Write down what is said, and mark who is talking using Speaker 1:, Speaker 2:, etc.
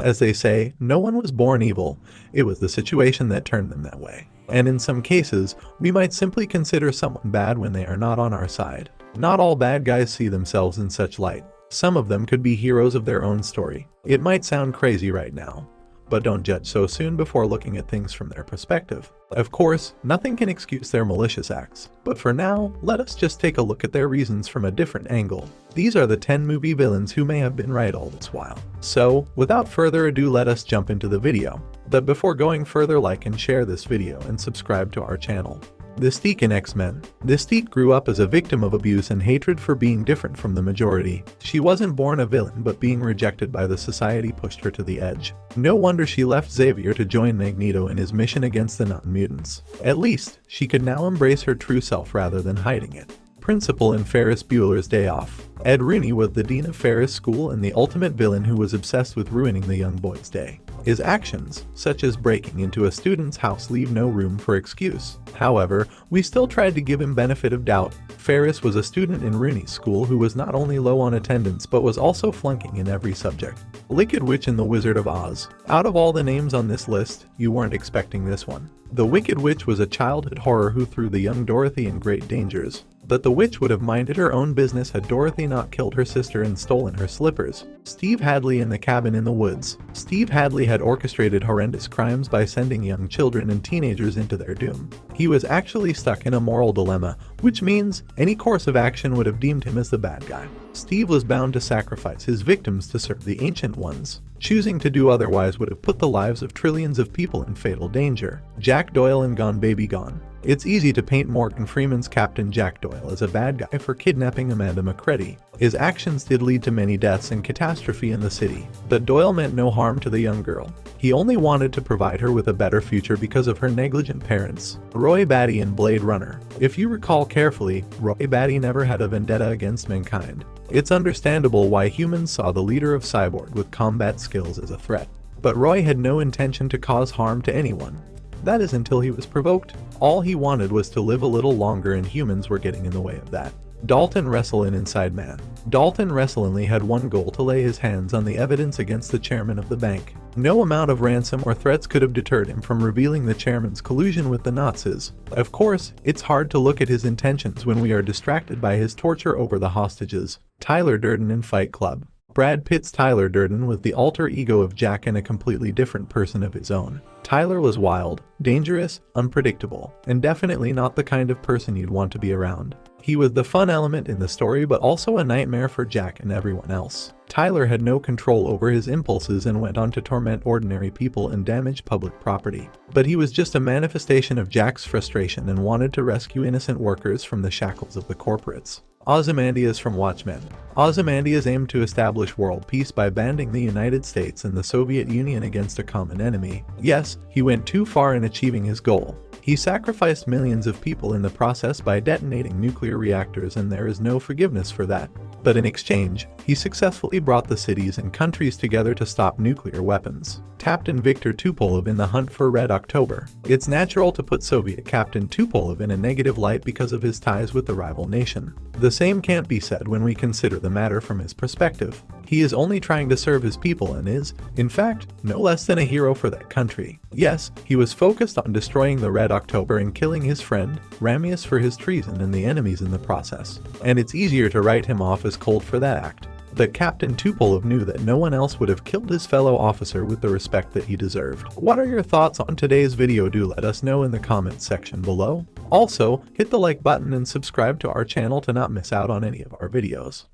Speaker 1: As they say, no one was born evil. It was the situation that turned them that way. And in some cases, we might simply consider someone bad when they are not on our side. Not all bad guys see themselves in such light. Some of them could be heroes of their own story. It might sound crazy right now, but don't judge so soon before looking at things from their perspective. Of course, nothing can excuse their malicious acts, but for now, let us just take a look at their reasons from a different angle. These are the 10 movie villains who may have been right all this while. So, without further ado, let us jump into the video. But before going further, like and share this video and subscribe to our channel. Mystique in X-Men. Mystique grew up as a victim of abuse and hatred for being different from the majority. She wasn't born a villain, but being rejected by the society pushed her to the edge. No wonder she left Xavier to join Magneto in his mission against the non-mutants. At least, she could now embrace her true self rather than hiding it. Principal in Ferris Bueller's Day Off. Ed Rooney was the dean of Ferris School and the ultimate villain who was obsessed with ruining the young boy's day. His actions, such as breaking into a student's house, leave no room for excuse. However, we still tried to give him benefit of doubt. Ferris was a student in Rooney's school who was not only low on attendance but was also flunking in every subject. Wicked Witch in The Wizard of Oz. Out of all the names on this list, you weren't expecting this one. The Wicked Witch was a childhood horror who threw the young Dorothy in great dangers. But the witch would have minded her own business had Dorothy not killed her sister and stolen her slippers. Steve Hadley in The Cabin in the Woods. Steve Hadley had orchestrated horrendous crimes by sending young children and teenagers into their doom. He was actually stuck in a moral dilemma, which means any course of action would have deemed him as the bad guy. Steve was bound to sacrifice his victims to serve the Ancient Ones. Choosing to do otherwise would have put the lives of trillions of people in fatal danger. Jack Doyle in Gone Baby Gone. It's easy to paint Morgan Freeman's Captain Jack Doyle as a bad guy for kidnapping Amanda McCready. His actions did lead to many deaths and catastrophe in the city, but Doyle meant no harm to the young girl. He only wanted to provide her with a better future because of her negligent parents. Roy Batty in Blade Runner. If you recall carefully, Roy Batty never had a vendetta against mankind. It's understandable why humans saw the leader of Cyborg with combat skills as a threat. But Roy had no intention to cause harm to anyone. That is until he was provoked. All he wanted was to live a little longer, and humans were getting in the way of that. Dalton Wrestling Inside Man. Dalton Wrestling had one goal: to lay his hands on the evidence against the chairman of the bank. No amount of ransom or threats could have deterred him from revealing the chairman's collusion with the Nazis. Of course, it's hard to look at his intentions when we are distracted by his torture over the hostages. Tyler Durden in Fight Club. Brad Pitt's Tyler Durden was the alter ego of Jack and a completely different person of his own. Tyler was wild, dangerous, unpredictable, and definitely not the kind of person you'd want to be around. He was the fun element in the story, but also a nightmare for Jack and everyone else. Tyler had no control over his impulses and went on to torment ordinary people and damage public property. But he was just a manifestation of Jack's frustration and wanted to rescue innocent workers from the shackles of the corporates. Ozymandi from Watchmen. Ozymandi aimed to establish world peace by banding the United States and the Soviet Union against a common enemy. Yes, he went too far in achieving his goal. He sacrificed millions of people in the process by detonating nuclear reactors, and there is no forgiveness for that. But in exchange, he successfully brought the cities and countries together to stop nuclear weapons. Captain Viktor Tupolev in The Hunt for Red October. It's natural to put Soviet Captain Tupolev in a negative light because of his ties with the rival nation. The same can't be said when we consider the matter from his perspective. He is only trying to serve his people and is, in fact, no less than a hero for that country. Yes, he was focused on destroying the Red October and killing his friend, Ramius, for his treason and the enemies in the process. And it's easier to write him off as cold for that act. But Captain Tupolev knew that no one else would have killed his fellow officer with the respect that he deserved. What are your thoughts on today's video? Do let us know in the comments section below. Also, hit the like button and subscribe to our channel to not miss out on any of our videos.